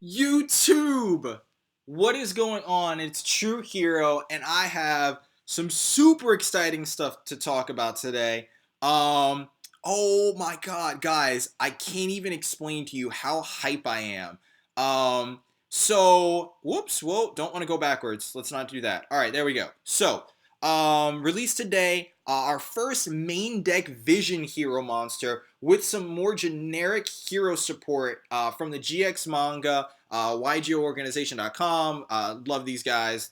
YouTube! What is going on? It's True Hero, and I have some super exciting stuff to talk about today. Oh my god, guys, I can't even explain to you how hype I am. Whoops, whoa, don't want to go backwards. Let's not do that. All right, there we go. Released today, our first main deck Vision Hero monster with some more generic hero support from the GX manga, YGOorganization.com. Love these guys.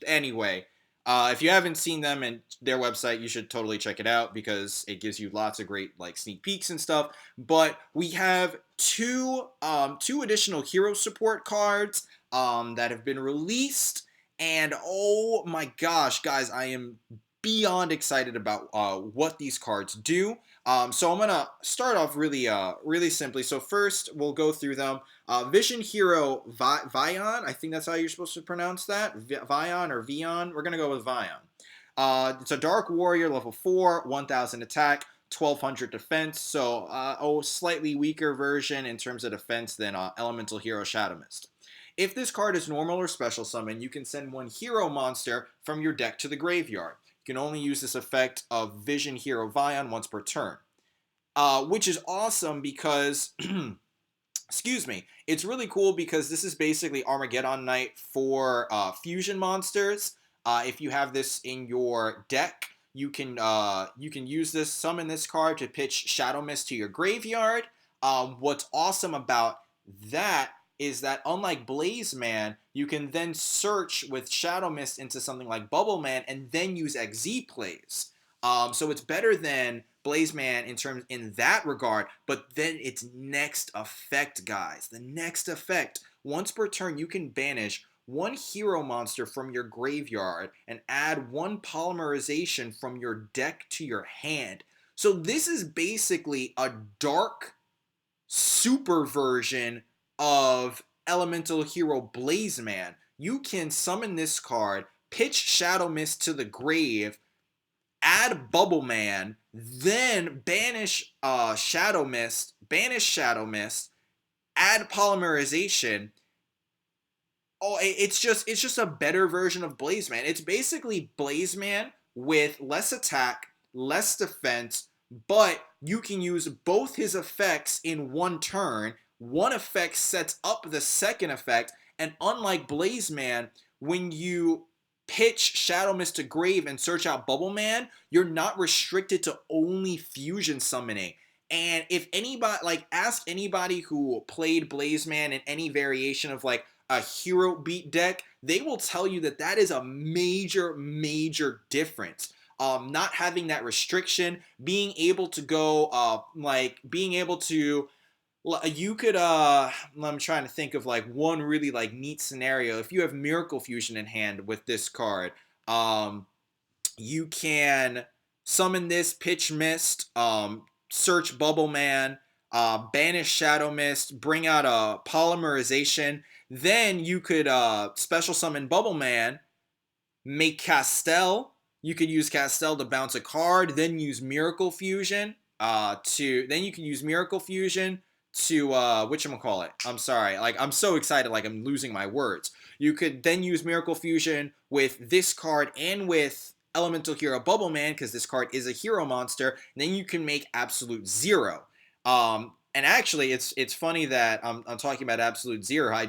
Anyway, if you haven't seen them and their website, you should totally check it out because it gives you lots of great like sneak peeks and stuff. But we have two additional hero support cards that have been released, and oh my gosh, guys, I am beyond excited about what these cards do. So I'm gonna start off really simply. So first, we'll go through them. Vision Hero Vion, I think that's how you're supposed to pronounce that. Vion or Vion. We're gonna go with Vion. It's a Dark Warrior, level 4, 1,000 attack, 1,200 defense. So slightly weaker version in terms of defense than Elemental Hero Shadow Mist. If this card is normal or special summon, you can send one hero monster from your deck to the graveyard. You can only use this effect of Vision Hero Vion once per turn. Which is awesome because, excuse me, it's really cool because this is basically Armageddon Knight for fusion monsters. If you have this in your deck, you can use this, summon this card to pitch Shadow Mist to your graveyard. What's awesome about that is that unlike Blaze Man, you can then search with Shadow Mist into something like Bubble Man and then use XZ plays. So it's better than Blaze Man in that regard, but then its next effect, guys. The next effect, once per turn, you can banish one hero monster from your graveyard and add one polymerization from your deck to your hand. So this is basically a dark super version of Elemental Hero Blaze Man. You can summon this card, pitch Shadow Mist to the grave, add Bubble Man, then banish Shadow Mist, add Polymerization. It's just a better version of Blaze Man. It's basically Blaze Man with less attack, less defense, but you can use both his effects in one turn. One effect sets up the second effect, and unlike Blaze Man, when you pitch Shadow Mist to Grave and search out Bubble Man, you're not restricted to only fusion summoning. And if anybody, like, ask anybody who played Blaze Man in any variation of like a hero beat deck, they will tell you that that is a major difference. Not having that restriction, being able to go, being able to, you could, I'm trying to think of like one really like neat scenario. If you have Miracle Fusion in hand with this card, you can summon this, pitch Mist, search Bubble Man, banish Shadow Mist, bring out a Polymerization. Then you could special summon Bubble Man, make Castel. You could use Castel to bounce a card, then use Miracle Fusion then you can use Miracle Fusion to whatchamacallit. I'm sorry, like I'm so excited, like I'm losing my words. You could then use Miracle Fusion with this card and with Elemental Hero Bubble Man because this card is a hero monster. And then you can make Absolute Zero. And actually, it's funny that I'm talking about Absolute Zero. I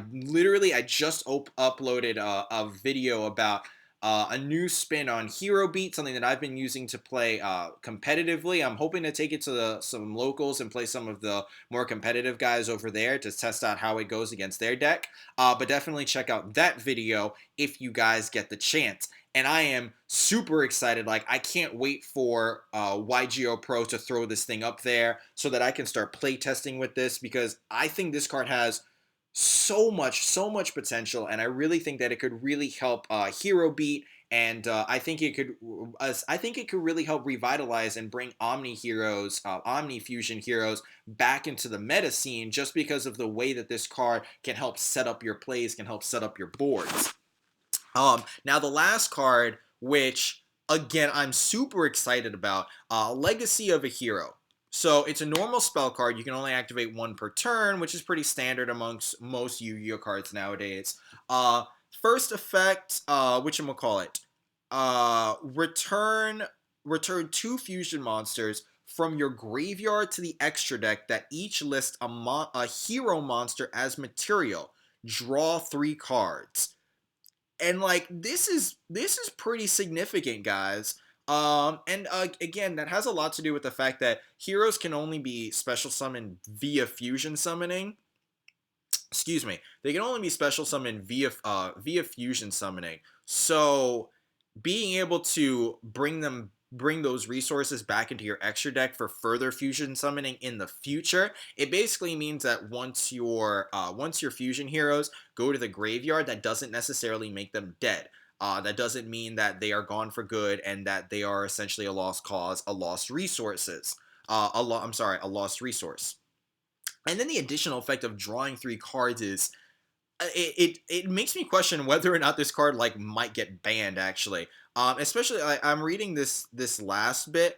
just uploaded a video about a new spin on Hero Beat, something that I've been using to play competitively. I'm hoping to take it to some locals and play some of the more competitive guys over there to test out how it goes against their deck. But definitely check out that video if you guys get the chance. And I am super excited. Like, I can't wait for YGO Pro to throw this thing up there so that I can start play testing with this, because I think this card has so much potential, and I really think that it could really help Hero Beat, and I think it could really help revitalize and bring Omni Fusion heroes back into the meta scene, just because of the way that this card can help set up your plays, can help set up your boards. Now the last card, which again I'm super excited about, Legacy of a Hero. So it's a normal spell card. You can only activate one per turn, which is pretty standard amongst most Yu-Gi-Oh cards nowadays. Uh, First effect, whatchamacallit? Return two fusion monsters from your graveyard to the extra deck that each list a hero monster as material. Draw 3 cards. And like this is pretty significant, guys. And again, that has a lot to do with the fact that heroes can only be special summoned via fusion summoning. Excuse me, they can only be special summoned via fusion summoning. So being able to bring those resources back into your extra deck for further fusion summoning in the future, it basically means that once your fusion heroes go to the graveyard, that doesn't necessarily make them dead. That doesn't mean that they are gone for good and that they are essentially a lost cause, a lost resources. A lost resource. And then the additional effect of drawing 3 cards is it makes me question whether or not this card like might get banned actually. Especially I'm reading this last bit.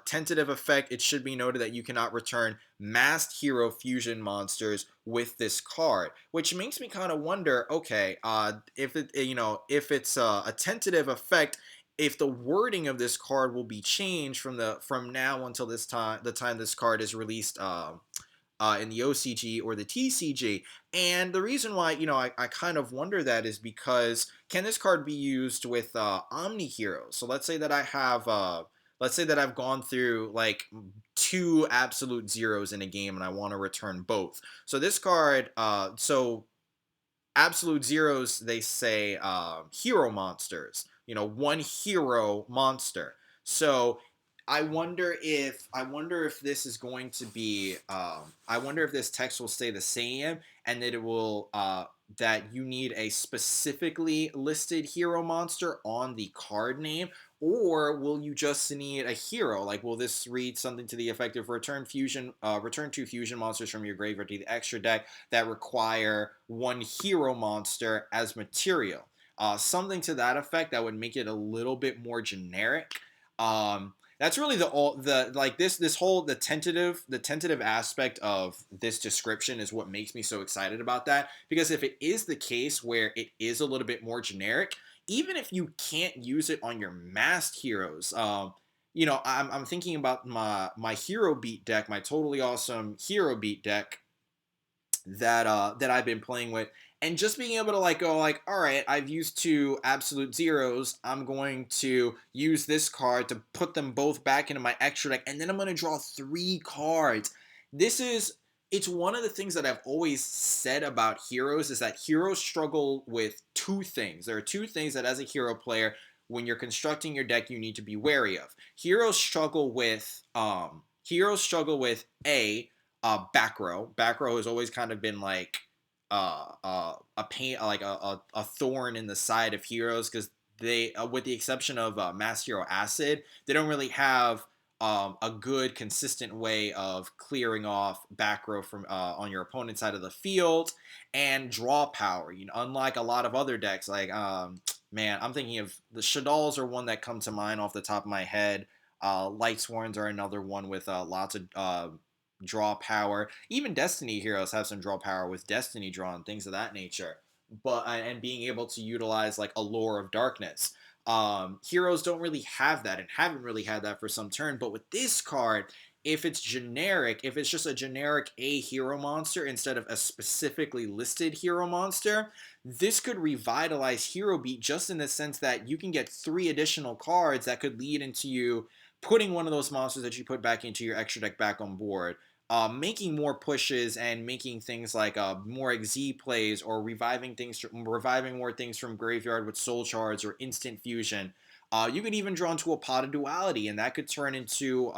Tentative effect. It should be noted that you cannot return masked hero fusion monsters with this card, which makes me kind of wonder. Okay, if it if it's a tentative effect, if the wording of this card will be changed from now until the time this card is released. In the OCG or the TCG. And the reason why, I kind of wonder that is because can this card be used with Omni Heroes? So let's say that I've gone through like 2 absolute zeros in a game and I want to return both. So this card, absolute zeros, they say hero monsters, 1 hero monster. So I wonder if this is going to be I wonder if this text will stay the same and that it will that you need a specifically listed hero monster on the card name, or will you just need a hero? Like, will this read something to the effect of return 2 fusion monsters from your graveyard to the extra deck that require 1 hero monster as material? Something to that effect that would make it a little bit more generic. That's really the like this whole the tentative aspect of this description is what makes me so excited about that, because if it is the case where it is a little bit more generic, even if you can't use it on your masked heroes, I'm thinking about my hero beat deck, my totally awesome hero beat deck that I've been playing with, and just being able to like go like, all right, I've used 2 absolute zeros. I'm going to use this card to put them both back into my extra deck, and then I'm going to draw 3 cards. This is it's one of the things that I've always said about heroes is that heroes struggle with 2 things. There are 2 things that as a hero player, when you're constructing your deck, you need to be wary of. Heroes struggle with back row. Back row has always kind of been like a pain, like a thorn in the side of heroes, because they, with the exception of Mass Hero Acid, they don't really have a good consistent way of clearing off back row from on your opponent's side of the field, and draw power. Unlike a lot of other decks, like man, I'm thinking of the Shaddolls are one that come to mind off the top of my head. Light Sworns are another one with lots of draw power. Even Destiny heroes have some draw power with Destiny draw and things of that nature. But and being able to utilize like Allure of Darkness. Heroes don't really have that and haven't really had that for some turn. But with this card, if it's generic, if it's just a generic A hero monster instead of a specifically listed hero monster, this could revitalize Hero Beat just in the sense that you can get 3 additional cards that could lead into you putting one of those monsters that you put back into your extra deck back on board, making more pushes and making things like more XZ plays, or reviving more things from graveyard with soul shards or instant fusion. You could even draw into a Pot of Duality, and that could turn into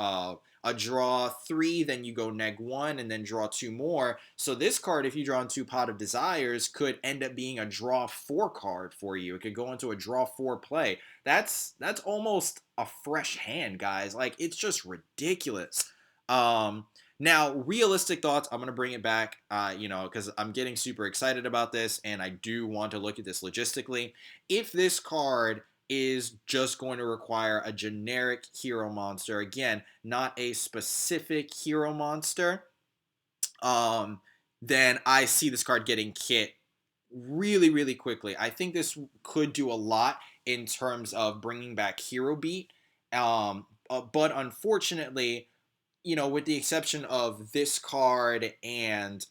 a draw 3, then you go neg 1, and then draw 2 more. So this card, if you draw into Pot of Desires, could end up being a draw 4 card for you. It could go into a draw 4 play. That's almost a fresh hand, guys. Like, it's just ridiculous. Now, realistic thoughts, I'm going to bring it back, because I'm getting super excited about this, and I do want to look at this logistically. If this card is just going to require a generic hero monster. Again, not a specific hero monster. Um, then I see this card getting hit really, really quickly. I think this could do a lot in terms of bringing back Hero Beat. But unfortunately, with the exception of this card and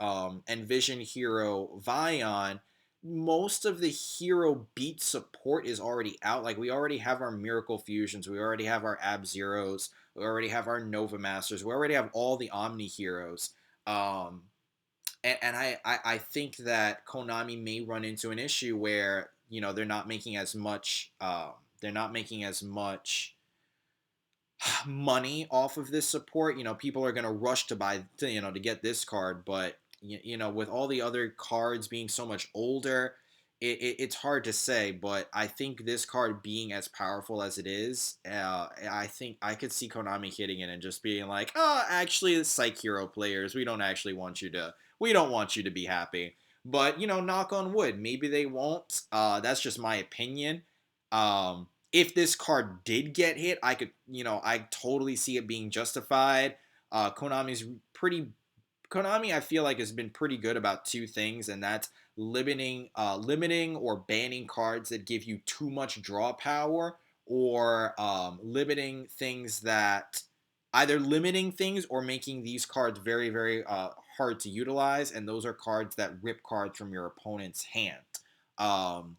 Vision Hero Vion, most of the Hero Beat support is already out. Like we already have our Miracle Fusions, we already have our Ab Zeros, we already have our Nova Masters, we already have all the Omni Heroes. Um, and I think that Konami may run into an issue where they're not making as much money off of this support. People are going to rush to buy to get this card, but with all the other cards being so much older, it's hard to say. But I think this card being as powerful as it is, I think I could see Konami hitting it and just being like, oh, actually, the Psych Hero players, we don't want you to be happy. But knock on wood, maybe they won't. That's just my opinion. If this card did get hit, I totally see it being justified. Konami's pretty Konami, I feel like, has been pretty good about two things, and that's limiting or banning cards that give you too much draw power, or limiting things that either limiting things or making these cards very, very hard to utilize, and those are cards that rip cards from your opponent's hand. Um,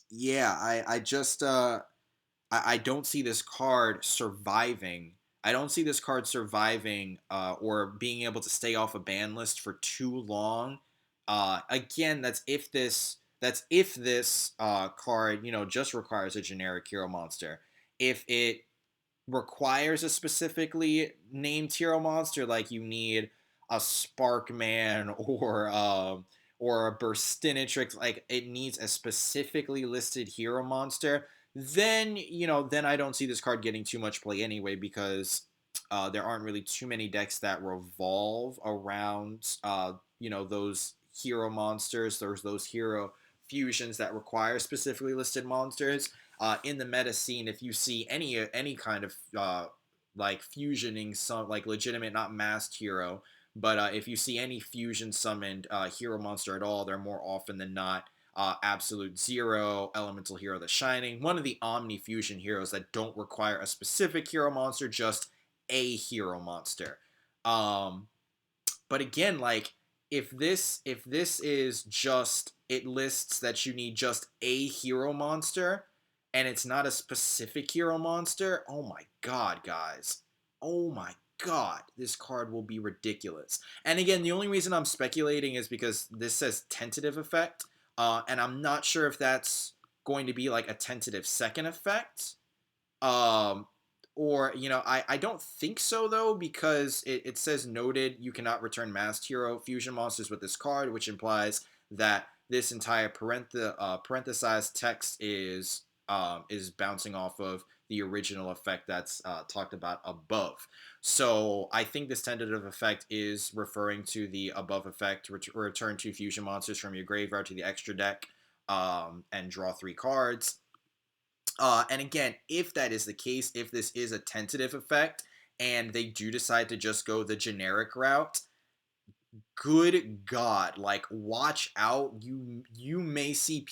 yeah, I just I don't see this card surviving. I don't see this card surviving or being able to stay off a ban list for too long. Again, that's if this card just requires a generic hero monster. If it requires a specifically named hero monster, like you need a Sparkman or a Burstinatrix, like it needs a specifically listed hero monster, then I don't see this card getting too much play anyway, because there aren't really too many decks that revolve around those hero monsters. There's those hero fusions that require specifically listed monsters. In the meta scene, if you see any kind of like fusioning some like legitimate, not masked hero, but if you see any fusion summoned hero monster at all, they're more often than not Absolute Zero, Elemental Hero the Shining, one of the Omni Fusion heroes that don't require a specific hero monster, just a hero monster. Um, but again, like if this is just, it lists that you need just a hero monster and it's not a specific hero monster, oh my god, guys. Oh my god, this card will be ridiculous. And again, the only reason I'm speculating is because this says tentative effect, and I'm not sure if that's going to be like a tentative second effect. Um, or, I don't think so, though, because it says noted you cannot return masked hero fusion monsters with this card, which implies that this entire parenthesized text is bouncing off of the original effect that's talked about above. So I think this tentative effect is referring to the above effect, return two fusion monsters from your graveyard to the extra deck, and draw 3 cards. And again, if that is the case, if this is a tentative effect and they do decide to just go the generic route, good God, like watch out. You may see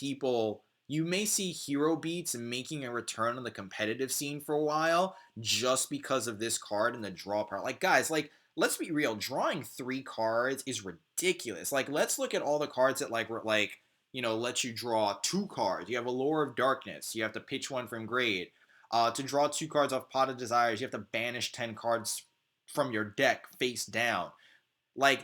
hero beats making a return on the competitive scene for a while just because of this card and the draw power. Like, guys, like, let's be real, drawing 3 cards is ridiculous. Like, let's look at all the cards that let you draw 2 cards. You have Allure of Darkness. You have to pitch one from grade. To draw 2 cards off Pot of Desires, you have to banish 10 cards from your deck face down. Like,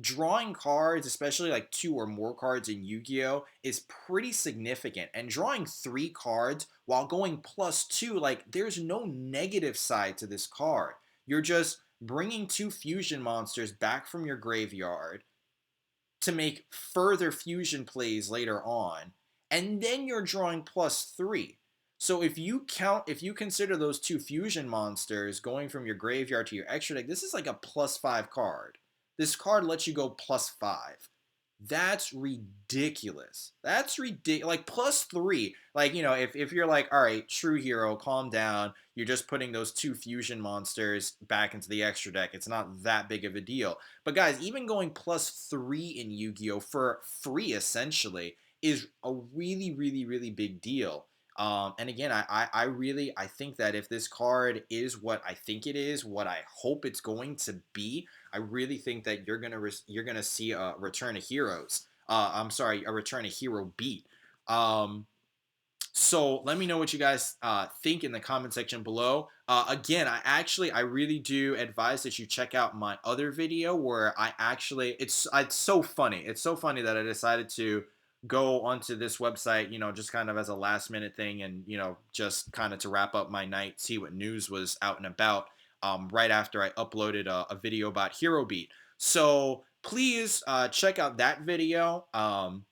drawing cards, especially like 2 or more cards in Yu-Gi-Oh, is pretty significant. And drawing 3 cards while going +2, like, there's no negative side to this card. You're just bringing 2 fusion monsters back from your graveyard to make further fusion plays later on, and then you're drawing +3. So if you consider those 2 fusion monsters going from your graveyard to your extra deck, this is like a +5 card. This card lets you go +5. That's ridiculous. That's ridiculous. Like +3. Like, if you're like, all right, true hero, calm down. You're just putting those two fusion monsters back into the extra deck. It's not that big of a deal. But guys, even going +3 in Yu-Gi-Oh! For free essentially is a really, really, really big deal. And again, I really I think that if this card is what I think it is, what I hope it's going to be, I really think that you're gonna see a return of heroes. I'm sorry, a return of hero beat. Um, so let me know what you guys think in the comment section below. Again, I really do advise that you check out my other video where I actually it's so funny. It's so funny that I decided to go onto this website, just kind of as a last minute thing, and just kind of to wrap up my night, see what news was out and about. Right after I uploaded a video about Hero Beat. So please check out that video. And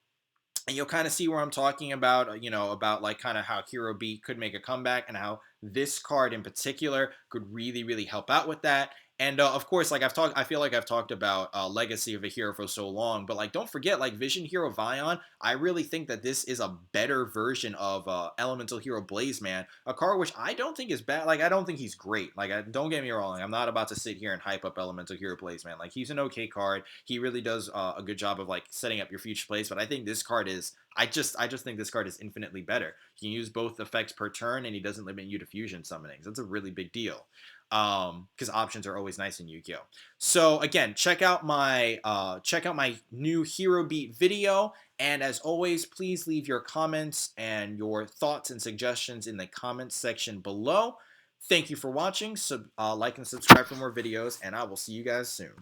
you'll kind of see where I'm talking about, about like kind of how Hero Beat could make a comeback and how this card in particular could really, really help out with that. And of course, like I feel like I've talked about Legacy of a Hero for so long, but like don't forget, like Vision Hero Vion, I really think that this is a better version of Elemental Hero Blazeman, a card which I don't think is bad. Like I don't think he's great. Like don't get me wrong, I'm not about to sit here and hype up Elemental Hero Blazeman. Like he's an okay card. He really does a good job of like setting up your future plays, but I think this card is I just think this card is infinitely better. You can use both effects per turn, and he doesn't limit you to fusion summonings. That's a really big deal. Because options are always nice in Yu-Gi-Oh. So again, check out my new Hero Beat video, and as always, please leave your comments and your thoughts and suggestions in the comments section below. Thank you for watching. Like and subscribe for more videos, and I will see you guys soon.